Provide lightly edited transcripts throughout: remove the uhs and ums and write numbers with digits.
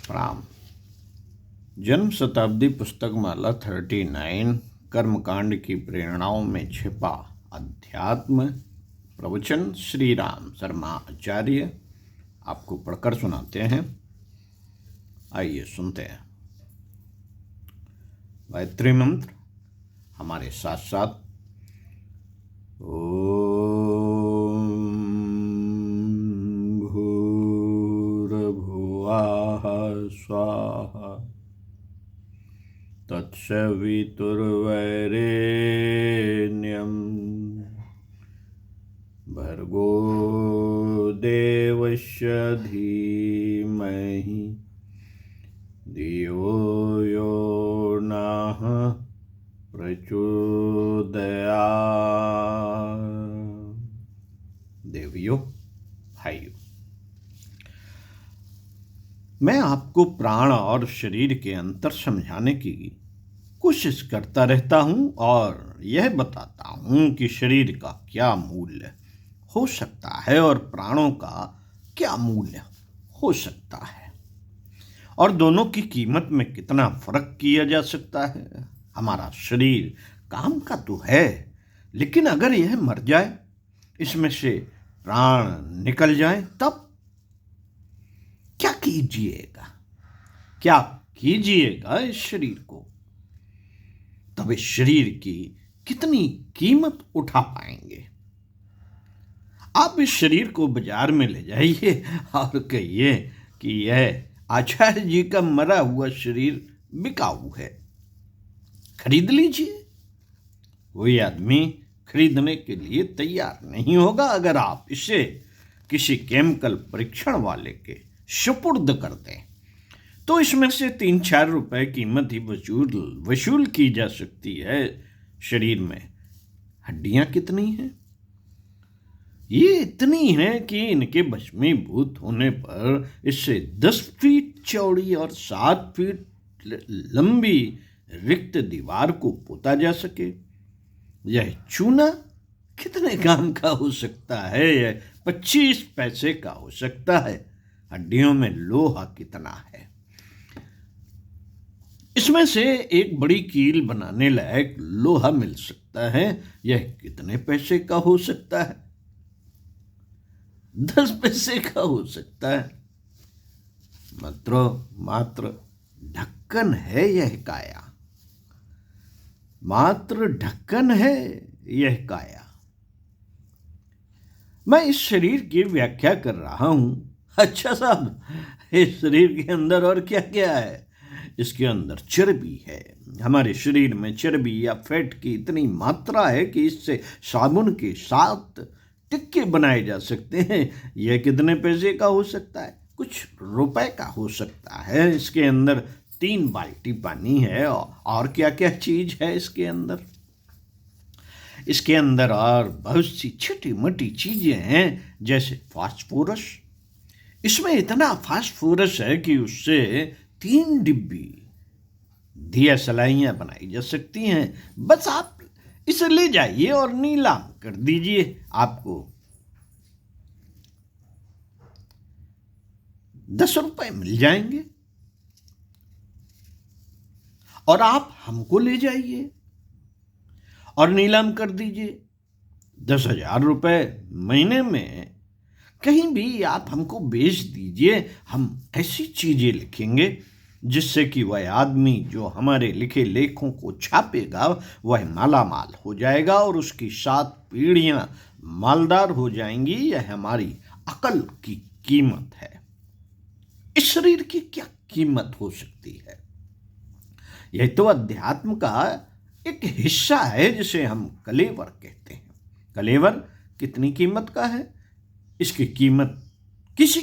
प्रणाम। जन्म शताब्दी पुस्तक माला 39 कर्मकांड की प्रेरणाओं में छिपा अध्यात्म प्रवचन श्री राम शर्मा आचार्य आपको पढ़कर सुनाते हैं। आइए सुनते हैं। गायत्री मंत्र हमारे साथ साथ। ओम भूर्भुवः स्वाहा तत्सवितुर्वरेण्यं भर्गो देवस्य धीमहि धियो यो नः प्रचोदयात्। देवियों, भाइयों, मैं आपको प्राण और शरीर के अंतर समझाने की कोशिश करता रहता हूं और यह बताता हूं कि शरीर का क्या मूल्य हो सकता है और प्राणों का क्या मूल्य हो सकता है और दोनों की कीमत में कितना फर्क किया जा सकता है। हमारा शरीर काम का तो है, लेकिन अगर यह मर जाए, इसमें से प्राण निकल जाए, तब क्या कीजिएगा? क्या कीजिएगा इस शरीर को? तब इस शरीर की कितनी कीमत उठा पाएंगे? आप इस शरीर को बाजार में ले जाइए और कहिए कि यह आचार्य जी का मरा हुआ शरीर बिकाऊ है, खरीद लीजिए। कोई आदमी खरीदने के लिए तैयार नहीं होगा अगर आप इसे किसी केमिकल परीक्षण वाले के सुपुर्द कर दें। तो इसमें से 3-4 रुपए कीमत ही वसूल की जा सकती है। शरीर में हड्डियां कितनी हैं? ये इतनी हैं कि इनके भस्मीभूत होने पर इससे 10 फीट चौड़ी और 7 फीट लंबी रिक्त दीवार को पोता जा सके। यह चूना कितने काम का हो सकता है? यह 25 पैसे का हो सकता है। हड्डियों में लोहा कितना है? इसमें से एक बड़ी कील बनाने लायक लोहा मिल सकता है। यह कितने पैसे का हो सकता है? 10 पैसे का हो सकता है। मात्र ढक्कन है यह काया, मात्र ढक्कन है यह काया। मैं इस शरीर की व्याख्या कर रहा हूं। अच्छा साहब, इस शरीर के अंदर और क्या क्या है? इसके अंदर चर्बी है। हमारे शरीर में चर्बी या फैट की इतनी मात्रा है कि इससे साबुन के 7 टिक्के बनाए जा सकते हैं। यह कितने पैसे का हो सकता है? कुछ रुपए का हो सकता है। इसके अंदर 3 बाल्टी पानी है। और क्या क्या चीज है इसके अंदर? इसके अंदर और बहुत सी छोटी मोटी चीजें हैं, जैसे फास्फोरस। इसमें इतना फास्फोरस है कि उससे 3 डिब्बी दिया सलाइयां बनाई जा सकती हैं। बस आप इसे ले जाइए और नीलाम कर दीजिए। आपको 10 रुपए मिल जाएंगे और आप हमको ले जाइए और नीलाम कर दीजिए। 10,000 रुपए महीने में कहीं भी आप हमको बेच दीजिए। हम ऐसी चीजें लिखेंगे जिससे कि वह आदमी जो हमारे लिखे लेखों को छापेगा वह मालामाल हो जाएगा और उसकी 7 पीढ़ियां मालदार हो जाएंगी। यह हमारी अकल की कीमत है। इस शरीर की क्या कीमत हो सकती है? यह तो अध्यात्म का एक हिस्सा है जिसे हम कलेवर कहते हैं। कलेवर कितनी कीमत का है? इसकी कीमत किसी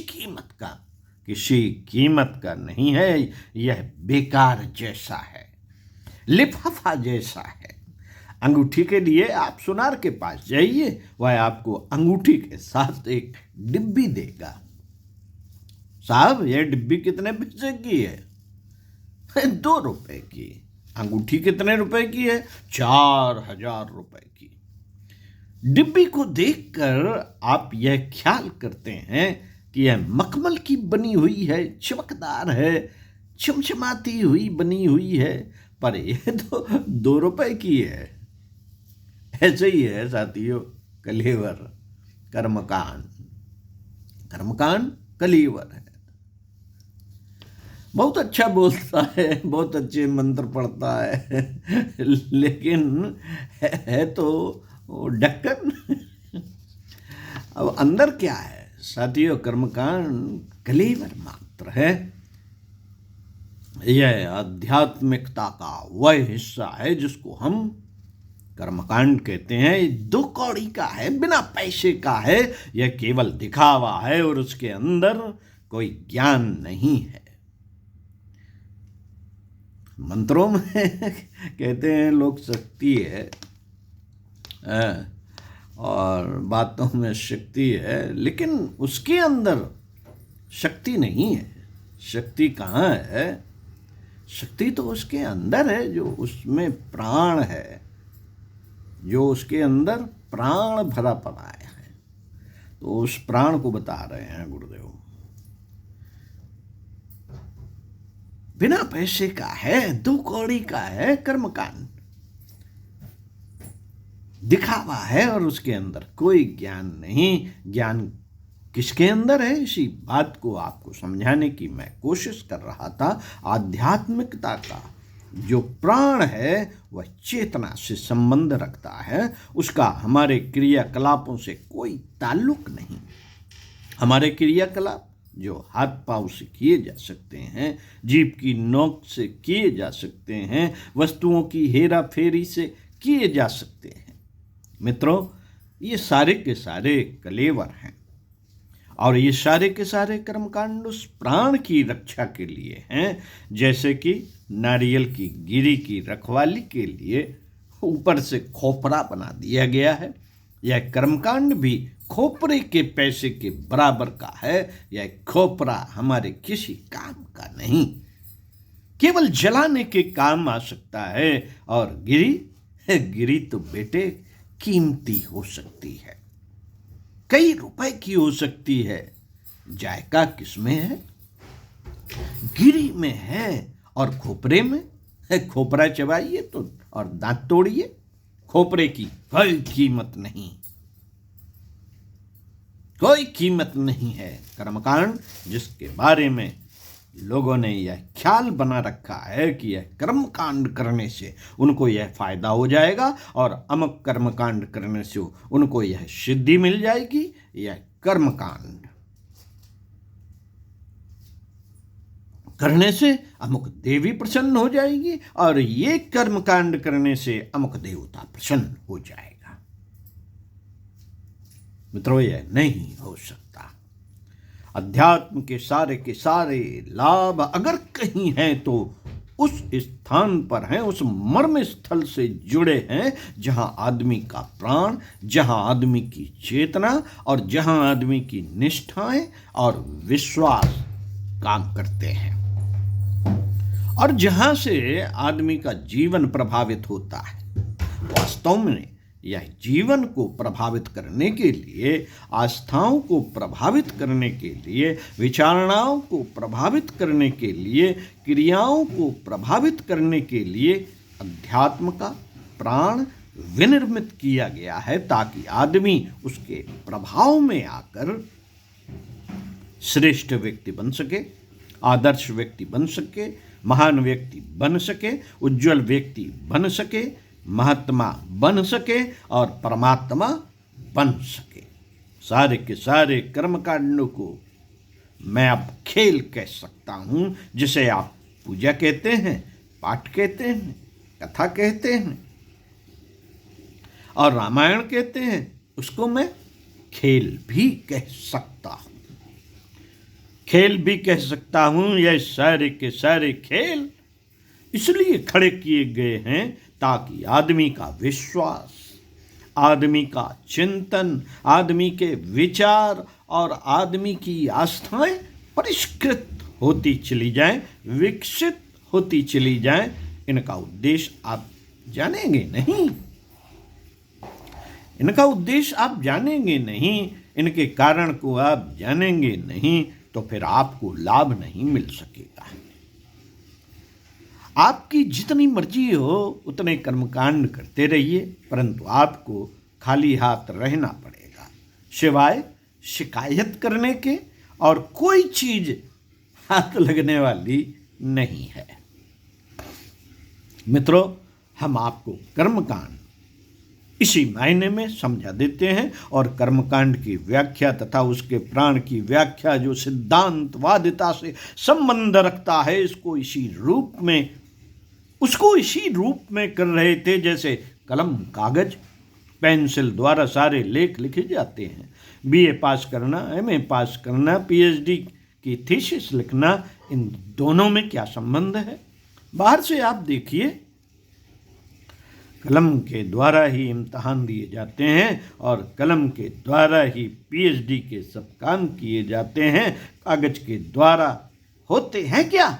कीमत का नहीं है। यह बेकार जैसा है, लिफाफा जैसा है। अंगूठी के लिए आप सुनार के पास जाइए, वह आपको अंगूठी के साथ एक डिब्बी देगा। साहब, यह डिब्बी कितने पैसे की है? 2 रुपए की। अंगूठी कितने रुपए की है? 4,000 रुपए की। डिब्बी को देखकर आप यह ख्याल करते हैं कि यह मखमल की बनी हुई है, चमकदार है, चमचमाती हुई बनी हुई है, पर यह तो 2 रुपए की है। ऐसे ही है साथियों कलेवर, कर्मकांड। कर्मकांड कलेवर है, बहुत अच्छा बोलता है, बहुत अच्छे मंत्र पढ़ता है, लेकिन है तो ढक्कन। अब अंदर क्या है साथियों? कर्मकांड कलेवर मात्र है। यह आध्यात्मिकता का वह हिस्सा है जिसको हम कर्मकांड कहते हैं। 2 कौड़ी का है, बिना पैसे का है, यह केवल दिखावा है और उसके अंदर कोई ज्ञान नहीं है। मंत्रों में कहते हैं लोग शक्ति है और बातों में शक्ति है, लेकिन उसके अंदर शक्ति नहीं है। शक्ति कहाँ है? शक्ति तो उसके अंदर है, जो उसमें प्राण है, जो उसके अंदर प्राण भरा पड़ा है। तो उस प्राण को बता रहे हैं गुरुदेव। बिना पैसे का है, 2 कौड़ी का है, कर्मकांड दिखावा है और उसके अंदर कोई ज्ञान नहीं। ज्ञान किसके अंदर है? इसी बात को आपको समझाने की मैं कोशिश कर रहा था। आध्यात्मिकता का जो प्राण है वह चेतना से संबंध रखता है, उसका हमारे क्रियाकलापों से कोई ताल्लुक नहीं। हमारे क्रियाकलाप जो हाथ पांव से किए जा सकते हैं, जीभ की नोक से किए जा सकते हैं, वस्तुओं की हेरा फेरी से किए जा सकते हैं। मित्रों, ये सारे के सारे कलेवर हैं और ये सारे के सारे कर्मकांड उस प्राण की रक्षा के लिए हैं। जैसे कि नारियल की गिरी की रखवाली के लिए ऊपर से खोपरा बना दिया गया है। यह कर्मकांड भी खोपरे के पैसे के बराबर का है। यह खोपरा हमारे किसी काम का नहीं, केवल जलाने के काम आ सकता है। और गिरी तो बेटे कीमती हो सकती है, कई रुपए की हो सकती है। जायका किसमें है? गिरी में है और खोपरे में है। खोपरा चबाइए तो और दांत तोड़िए, खोपरे की कोई कीमत नहीं, कोई कीमत नहीं है। कर्मकांड जिसके बारे में लोगों ने यह ख्याल बना रखा है कि यह कर्मकांड करने से उनको यह फायदा हो जाएगा और अमुक कर्मकांड करने से उनको यह सिद्धि मिल जाएगी, यह कर्मकांड करने से अमुक देवी प्रसन्न हो जाएगी और ये कर्मकांड करने से अमुक देवता प्रसन्न हो जाएगा। मित्रों, यह नहीं हो सकता। अध्यात्म के सारे लाभ अगर कहीं हैं तो उस स्थान पर हैं, उस मर्म स्थल से जुड़े हैं जहां आदमी का प्राण, जहां आदमी की चेतना और जहां आदमी की निष्ठाएं और विश्वास काम करते हैं और जहां से आदमी का जीवन प्रभावित होता है। वास्तव में यह जीवन को प्रभावित करने के लिए, आस्थाओं को प्रभावित करने के लिए, विचारणाओं को प्रभावित करने के लिए, क्रियाओं को प्रभावित करने के लिए अध्यात्म का प्राण विनिर्मित किया गया है, ताकि आदमी उसके प्रभाव में आकर श्रेष्ठ व्यक्ति बन सके, आदर्श व्यक्ति बन सके, महान व्यक्ति बन सके, उज्जवल व्यक्ति बन सके, महात्मा बन सके और परमात्मा बन सके। सारे के सारे कर्मकांडों को मैं अब खेल कह सकता हूँ, जिसे आप पूजा कहते हैं, पाठ कहते हैं, कथा कहते हैं और रामायण कहते हैं, उसको मैं खेल भी कह सकता हूँ। खेल भी कह सकता हूँ। यह सारे के सारे खेल इसलिए खड़े किए गए हैं ताकि आदमी का विश्वास, आदमी का चिंतन, आदमी के विचार और आदमी की आस्थाएं परिष्कृत होती चली जाएं, विकसित होती चली जाएं। इनका उद्देश्य आप जानेंगे नहीं, इनका उद्देश्य आप जानेंगे नहीं। इनके कारण को आप जानेंगे नहीं तो फिर आपको लाभ नहीं मिल सकेगा। आपकी जितनी मर्जी हो उतने कर्मकांड करते रहिए, परंतु आपको खाली हाथ रहना पड़ेगा, सिवाय शिकायत करने के और कोई चीज हाथ लगने वाली नहीं है। मित्रों, हम आपको कर्मकांड इसी मायने में समझा देते हैं और कर्मकांड की व्याख्या तथा उसके प्राण की व्याख्या जो सिद्धांतवादिता से संबंध रखता है उसको इसी रूप में कर रहे थे जैसे कलम कागज पेंसिल द्वारा सारे लेख लिखे जाते हैं। बीए पास करना, एमए पास करना, पीएचडी की थीसिस लिखना, इन दोनों में क्या संबंध है? बाहर से आप देखिए, कलम के द्वारा ही इम्तहान दिए जाते हैं और कलम के द्वारा ही पीएचडी के सब काम किए जाते हैं। कागज के द्वारा होते हैं क्या?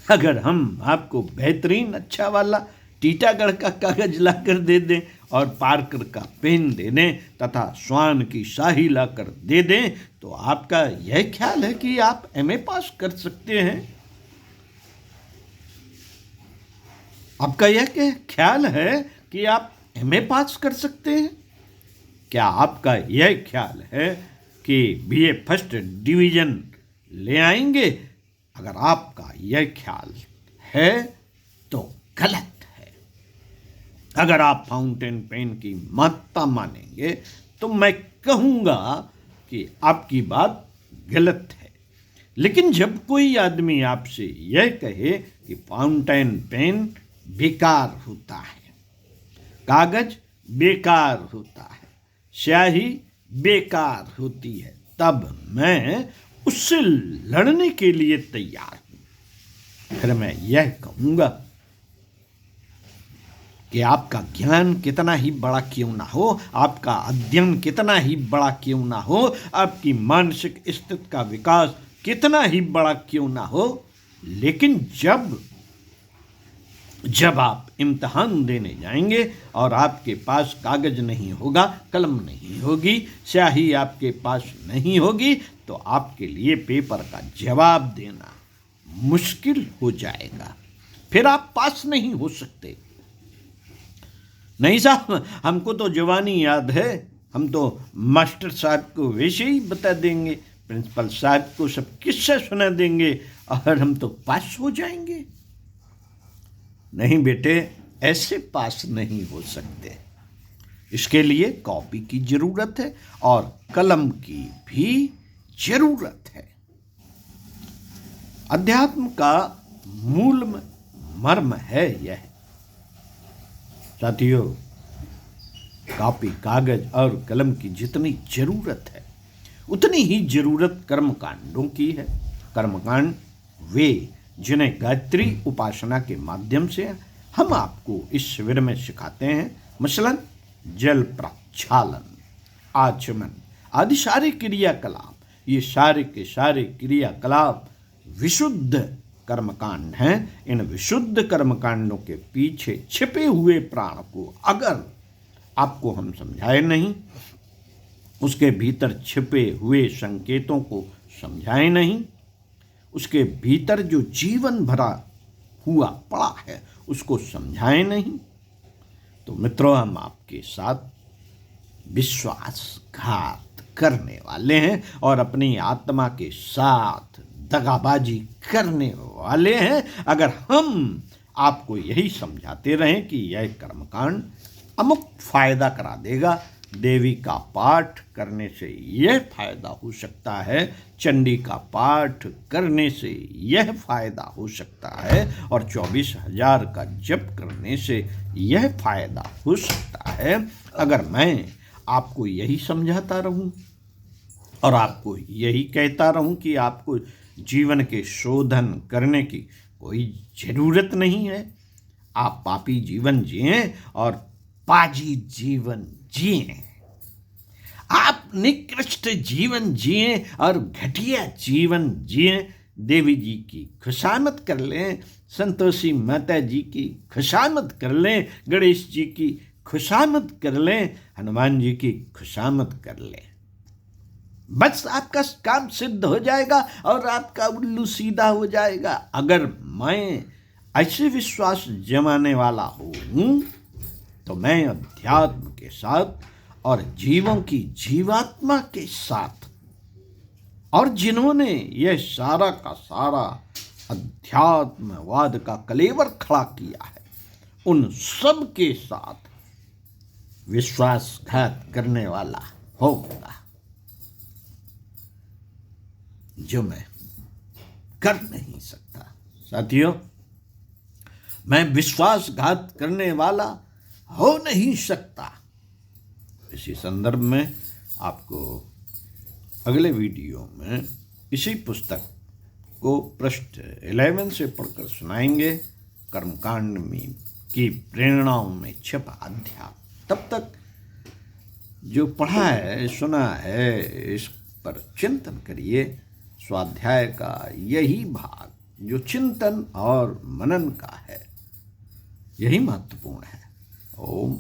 अगर हम आपको बेहतरीन अच्छा वाला टीटागढ़ का कागज लाकर दे दें और पार्कर का पेन दे दें तथा स्वान की शाही लाकर दे दें तो आपका यह ख्याल है कि आप एमए पास कर सकते हैं? आपका यह ख्याल है कि आप एमए पास कर सकते हैं? क्या आपका यह ख्याल है कि बीए फर्स्ट डिवीजन ले आएंगे? अगर आपका यह ख्याल है तो गलत है। अगर आप फाउंटेन पेन की महत्ता मानेंगे तो मैं कहूँगा कि आपकी बात गलत है। लेकिन जब कोई आदमी आपसे यह कहे कि फाउंटेन पेन बेकार होता है, कागज बेकार होता है, स्याही बेकार होती है, तब मैं उससे लड़ने के लिए तैयार हूं। फिर मैं यह कहूंगा कि आपका ज्ञान कितना ही बड़ा क्यों ना हो, आपका अध्ययन कितना ही बड़ा क्यों ना हो, आपकी मानसिक स्थिति का विकास कितना ही बड़ा क्यों ना हो, लेकिन जब आप इम्तहान देने जाएंगे और आपके पास कागज नहीं होगा, कलम नहीं होगी, स्याही आपके पास नहीं होगी, तो आपके लिए पेपर का जवाब देना मुश्किल हो जाएगा। फिर आप पास नहीं हो सकते। नहीं साहब, हमको तो जवानी याद है, हम तो मास्टर साहब को वैसे ही बता देंगे, प्रिंसिपल साहब को सब किस्से सुना देंगे और हम तो पास हो जाएंगे। नहीं बेटे, ऐसे पास नहीं हो सकते। इसके लिए कॉपी की जरूरत है और कलम की भी जरूरत है। अध्यात्म का मूल मर्म है यह। साथियों, कॉपी कागज और कलम की जितनी जरूरत है उतनी ही जरूरत कर्मकांडों की है। कर्मकांड वे जिन्हें गायत्री उपासना के माध्यम से हम आपको इस शिविर में सिखाते हैं, मसलन जल प्रक्षालन, आचमन आदि सारे क्रियाकलाप। ये सारे के सारे क्रियाकलाप विशुद्ध कर्मकांड हैं। इन विशुद्ध कर्मकांडों के पीछे छिपे हुए प्राण को अगर आपको हम समझाए नहीं, उसके भीतर छिपे हुए संकेतों को समझाए नहीं, उसके भीतर जो जीवन भरा हुआ पड़ा है उसको समझाए नहीं, तो मित्रों हम आपके साथ विश्वासघात करने वाले हैं और अपनी आत्मा के साथ दगाबाजी करने वाले हैं अगर हम आपको यही समझाते रहें कि यह कर्मकांड अमुक फायदा करा देगा, देवी का पाठ करने से यह फायदा हो सकता है, चंडी का पाठ करने से यह फायदा हो सकता है और 24,000 का जप करने से यह फायदा हो सकता है। अगर मैं आपको यही समझाता रहूं और आपको यही कहता रहूं कि आपको जीवन के शोधन करने की कोई ज़रूरत नहीं है, आप पापी जीवन जिएं और पाजी जीवन जिएं, आप निकृष्ट जीवन जिएं और घटिया जीवन जिएं, देवी जी की खुशामद कर लें, संतोषी माता जी की खुशामद कर लें, गणेश जी की खुशामद कर लें, हनुमान जी की खुशामद कर लें, बस आपका काम सिद्ध हो जाएगा और आपका उल्लू सीधा हो जाएगा। अगर मैं ऐसे विश्वास जमाने वाला हूं तो मैं अध्यात्म के साथ और जीवों की जीवात्मा के साथ, और जिन्होंने यह सारा का सारा अध्यात्मवाद का कलेवर खड़ा किया है, उन सब के साथ विश्वासघात करने वाला होगा, जो मैं कर नहीं सकता। साथियों, मैं विश्वासघात करने वाला हो नहीं सकता। इसी संदर्भ में आपको अगले वीडियो में इसी पुस्तक को पृष्ठ 11 से पढ़कर सुनाएंगे, कर्मकांड में की प्रेरणाओं में छिपा अध्याय। तब तक जो पढ़ा है, सुना है, इस पर चिंतन करिए। स्वाध्याय का यही भाग जो चिंतन और मनन का है, यही महत्वपूर्ण है। ओम